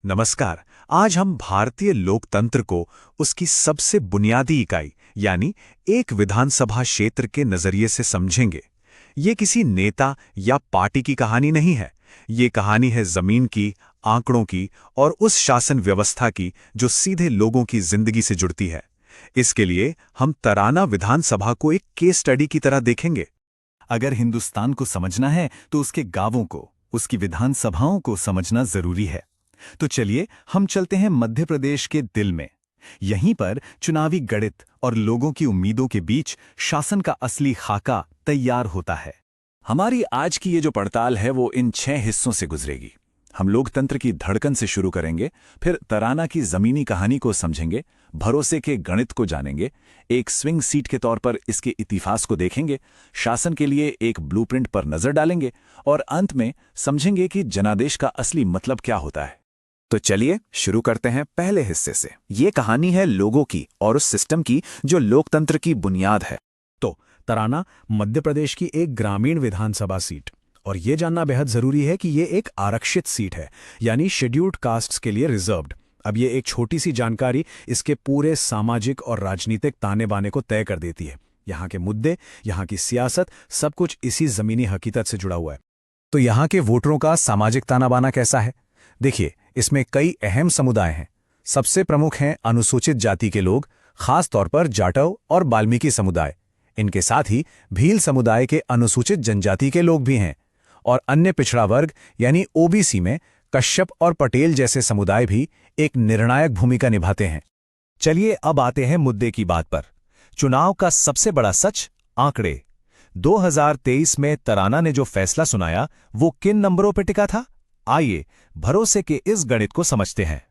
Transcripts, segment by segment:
नमस्कार। आज हम भारतीय लोकतंत्र को उसकी सबसे बुनियादी इकाई यानी एक विधानसभा क्षेत्र के नजरिए से समझेंगे। ये किसी नेता या पार्टी की कहानी नहीं है। ये कहानी है जमीन की, आंकड़ों की और उस शासन व्यवस्था की जो सीधे लोगों की जिंदगी से जुड़ती है। इसके लिए हम तराना विधानसभा को एक केस स्टडी की तरह देखेंगे। अगर हिंदुस्तान को समझना है तो उसके गांवों को, उसकी विधानसभाओं को समझना जरूरी है। तो चलिए हम चलते हैं मध्य प्रदेश के दिल में। यहीं पर चुनावी गणित और लोगों की उम्मीदों के बीच शासन का असली खाका तैयार होता है। हमारी आज की ये जो पड़ताल है वो इन 6 हिस्सों से गुजरेगी। हम लोकतंत्र की धड़कन से शुरू करेंगे, फिर तराना की जमीनी कहानी को समझेंगे, भरोसे के गणित को जानेंगे, एक स्विंग सीट के तौर पर इसके इतिहास को देखेंगे, शासन के लिए एक ब्लूप्रिंट पर नजर डालेंगे और अंत में समझेंगे कि जनादेश का असली मतलब क्या होता है। तो चलिए शुरू करते हैं पहले हिस्से से। ये कहानी है लोगों की और उस सिस्टम की जो लोकतंत्र की बुनियाद है। तो तराना मध्य प्रदेश की एक ग्रामीण विधानसभा सीट, और ये जानना बेहद जरूरी है कि ये एक आरक्षित सीट है, यानी शेड्यूल्ड कास्ट्स के लिए रिजर्व्ड। अब ये एक छोटी सी जानकारी इसके पूरे सामाजिक और राजनीतिक ताने बाने को तय कर देती है। यहाँ के मुद्दे, यहाँ की सियासत, सब कुछ इसी जमीनी हकीकत से जुड़ा हुआ है। तो यहाँ के वोटरों का सामाजिक ताना बाना कैसा है? देखिए, इसमें कई अहम समुदाय हैं। सबसे प्रमुख हैं अनुसूचित जाति के लोग, खास तौर पर जाटव और वाल्मीकि समुदाय। इनके साथ ही भील समुदाय के अनुसूचित जनजाति के लोग भी हैं, और अन्य पिछड़ा वर्ग यानी ओबीसी में कश्यप और पटेल जैसे समुदाय भी एक निर्णायक भूमिका निभाते हैं। चलिए अब आते हैं मुद्दे की बात पर। चुनाव का सबसे बड़ा सच, आंकड़े। 2023 में तराना ने जो फैसला सुनाया वो किन नंबरों पर टिका था? आइए भरोसे के इस गणित को समझते हैं।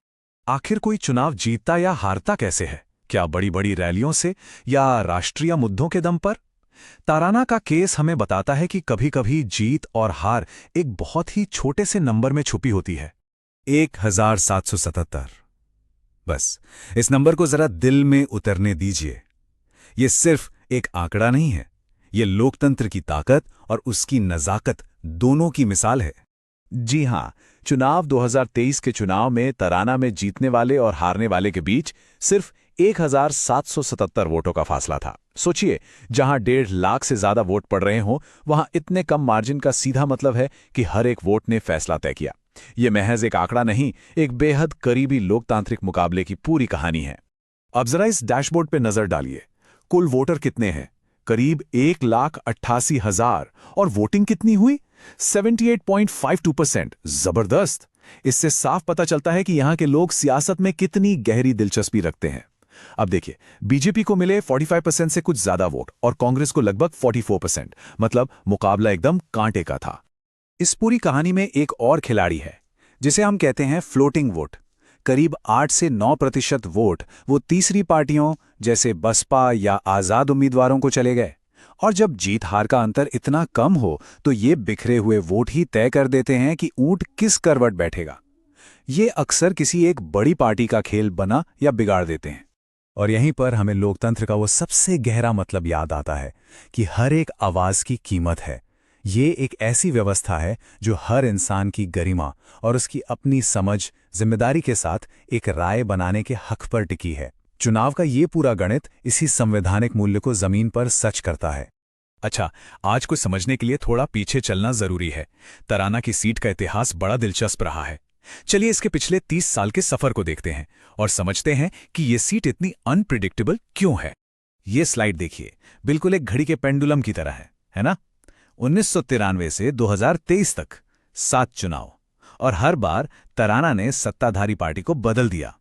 आखिर कोई चुनाव जीतता या हारता कैसे है? क्या बड़ी बड़ी रैलियों से या राष्ट्रीय मुद्दों के दम पर? तराना का केस हमें बताता है कि कभी-कभी जीत और हार एक बहुत ही छोटे से नंबर में छुपी होती है। 1777। बस इस नंबर को जरा दिल में उतरने दीजिए। ये सिर्फ एक आंकड़ा नहीं है, ये लोकतंत्र की ताकत और उसकी नजाकत दोनों की मिसाल है। जी हां, चुनाव 2023 के चुनाव में तराना में जीतने वाले और हारने वाले के बीच सिर्फ 1777 वोटों का फासला था। सोचिए, जहां 1.5 लाख से ज्यादा वोट पड़ रहे हों, वहां इतने कम मार्जिन का सीधा मतलब है कि हर एक वोट ने फैसला तय किया। यह महज एक आंकड़ा नहीं, एक बेहद करीबी लोकतांत्रिक मुकाबले की पूरी कहानी है। अब जरा इस डैशबोर्ड पे नजर डालिए। कुल वोटर कितने हैं? करीब 1,88,000। और वोटिंग कितनी हुई? 78.52%। जबरदस्त। इससे साफ पता चलता है कि यहां के लोग सियासत में कितनी गहरी दिलचस्पी रखते हैं। अब देखिए, बीजेपी को मिले 45% से कुछ ज्यादा वोट और कांग्रेस को लगभग 44%। मतलब मुकाबला एकदम कांटे का था। इस पूरी कहानी में एक और खिलाड़ी है जिसे हम कहते हैं फ्लोटिंग वोट। करीब 8 से 9% वोट वो तीसरी पार्टियों जैसे बसपा या आजाद उम्मीदवारों को चले गए। और जब जीत हार का अंतर इतना कम हो तो ये बिखरे हुए वोट ही तय कर देते हैं कि ऊंट किस करवट बैठेगा। ये अक्सर किसी एक बड़ी पार्टी का खेल बना या बिगाड़ देते हैं। और यहीं पर हमें लोकतंत्र का वो सबसे गहरा मतलब याद आता है कि हर एक आवाज की कीमत है। ये एक ऐसी व्यवस्था है जो हर इंसान की गरिमा और उसकी अपनी समझ, जिम्मेदारी के साथ एक राय बनाने के हक पर टिकी है। चुनाव का ये पूरा गणित इसी संवैधानिक मूल्य को जमीन पर सच करता है। अच्छा, आज को समझने के लिए थोड़ा पीछे चलना जरूरी है। तराना की सीट का इतिहास बड़ा दिलचस्प रहा है। चलिए इसके पिछले 30 साल के सफर को देखते हैं और समझते हैं कि ये सीट इतनी अनप्रिडिक्टेबल क्यों है। ये स्लाइड देखिए, बिल्कुल एक घड़ी के पेंडुलम की तरह है ना? 1993 से 2023 तक 7 चुनाव, और हर बार तराना ने सत्ताधारी पार्टी को बदल दिया।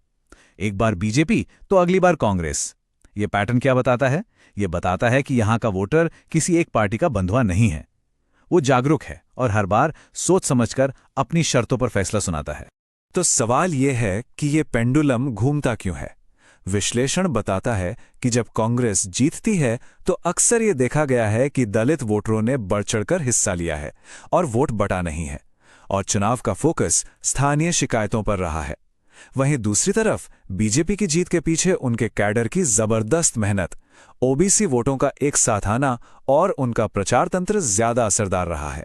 एक बार बीजेपी तो अगली बार कांग्रेस। ये पैटर्न क्या बताता है? ये बताता है कि यहां का वोटर किसी एक पार्टी का बंधुआ नहीं है। वो जागरूक है और हर बार सोच समझकर अपनी शर्तों पर फैसला सुनाता है। तो सवाल यह है कि ये पेंडुलम घूमता क्यों है? विश्लेषण बताता है कि जब कांग्रेस जीतती है तो अक्सर ये देखा गया है कि दलित वोटरों ने बढ़ चढ़कर हिस्सा लिया है और वोट बटा नहीं है, और चुनाव का फोकस स्थानीय शिकायतों पर रहा है। वहीं दूसरी तरफ बीजेपी की जीत के पीछे उनके कैडर की जबरदस्त मेहनत, ओबीसी वोटों का एक साथ आना और उनका प्रचार तंत्र ज्यादा असरदार रहा है।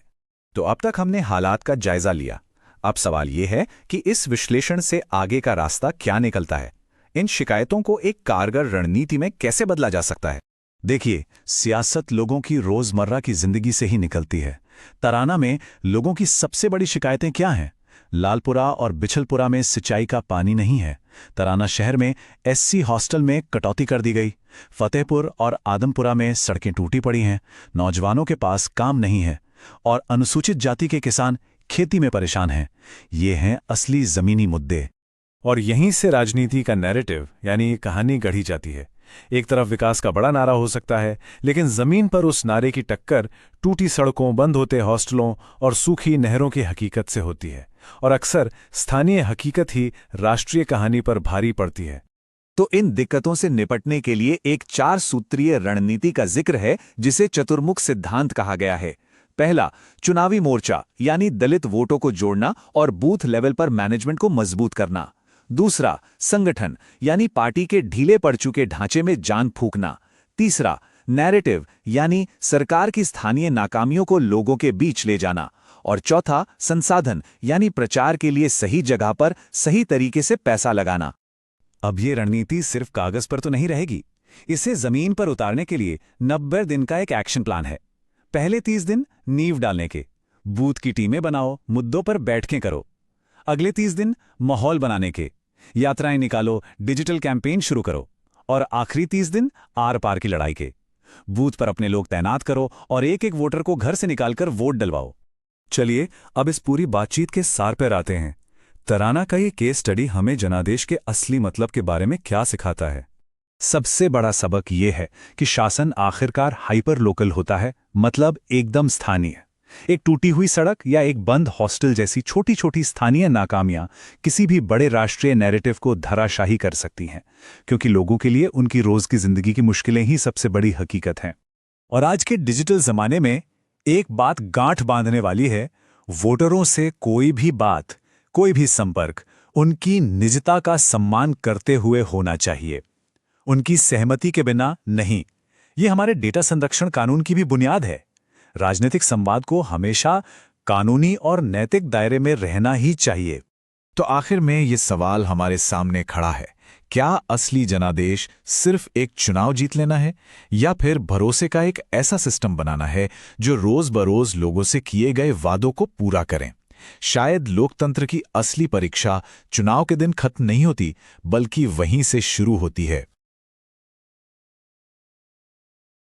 तो अब तक हमने हालात का जायजा लिया। अब सवाल ये है कि इस विश्लेषण से आगे का रास्ता क्या निकलता है? इन शिकायतों को एक कारगर रणनीति में कैसे बदला जा सकता है? देखिए, सियासत लोगों की रोजमर्रा की जिंदगी से ही निकलती है। तराना में लोगों की सबसे बड़ी शिकायतें क्या हैं? लालपुरा और बिछलपुरा में सिंचाई का पानी नहीं है। तराना शहर में एससी हॉस्टल में कटौती कर दी गई। फतेहपुर और आदमपुरा में सड़कें टूटी पड़ी हैं। नौजवानों के पास काम नहीं है और अनुसूचित जाति के किसान खेती में परेशान हैं। ये हैं असली जमीनी मुद्दे। और यहीं से राजनीति का नैरेटिव यानी कहानी गढ़ी जाती है। एक तरफ विकास का बड़ा नारा हो सकता है, लेकिन जमीन पर उस नारे की टक्कर टूटी सड़कों, बंद होते हॉस्टलों और सूखी नहरों की हकीकत से होती है। और अक्सर स्थानीय हकीकत ही राष्ट्रीय कहानी पर भारी पड़ती है। तो इन दिक्कतों से निपटने के लिए एक 4 सूत्रीय रणनीति का जिक्र है, जिसे चतुर्मुख सिद्धांत कहा गया है। पहला, चुनावी मोर्चा यानी दलित वोटों को जोड़ना और बूथ लेवल पर मैनेजमेंट को मजबूत करना। दूसरा, संगठन यानी पार्टी के ढीले पड़ चुके ढांचे में जान फूंकना। तीसरा, नैरेटिव यानी सरकार की स्थानीय नाकामियों को लोगों के बीच ले जाना। और चौथा, संसाधन यानी प्रचार के लिए सही जगह पर सही तरीके से पैसा लगाना। अब ये रणनीति सिर्फ कागज पर तो नहीं रहेगी। इसे जमीन पर उतारने के लिए 90 दिन का एक एक्शन प्लान है। पहले 30 दिन नींव डालने के, बूथ की टीमें बनाओ, मुद्दों पर बैठकें करो। अगले 30 दिन माहौल बनाने के, यात्राएं निकालो, डिजिटल कैंपेन शुरू करो। और आखिरी 30 दिन आर पार की लड़ाई के, बूथ पर अपने लोग तैनात करो और एक एक वोटर को घर से निकालकर वोट डलवाओ। चलिए अब इस पूरी बातचीत के सार पर आते हैं। तराना का ये केस स्टडी हमें जनादेश के असली मतलब के बारे में क्या सिखाता है? सबसे बड़ा सबक ये है कि शासन आखिरकार हाइपर लोकल होता है, मतलब एकदम स्थानीय। एक टूटी हुई सड़क या एक बंद हॉस्टल जैसी छोटी छोटी स्थानीय नाकामियां किसी भी बड़े राष्ट्रीय नैरेटिव को धराशाही कर सकती हैं, क्योंकि लोगों के लिए उनकी रोज की जिंदगी की मुश्किलें ही सबसे बड़ी हकीकत हैं। और आज के डिजिटल जमाने में एक बात गांठ बांधने वाली है, वोटरों से कोई भी बात, कोई भी संपर्क उनकी निजता का सम्मान करते हुए होना चाहिए, उनकी सहमति के बिना नहीं। ये हमारे डेटा संरक्षण कानून की भी बुनियाद है। राजनीतिक संवाद को हमेशा कानूनी और नैतिक दायरे में रहना ही चाहिए। तो आखिर में ये सवाल हमारे सामने खड़ा है, क्या असली जनादेश सिर्फ एक चुनाव जीत लेना है, या फिर भरोसे का एक ऐसा सिस्टम बनाना है जो रोज बरोज लोगों से किए गए वादों को पूरा करें? शायद लोकतंत्र की असली परीक्षा चुनाव के दिन खत्म नहीं होती, बल्कि वहीं से शुरू होती है।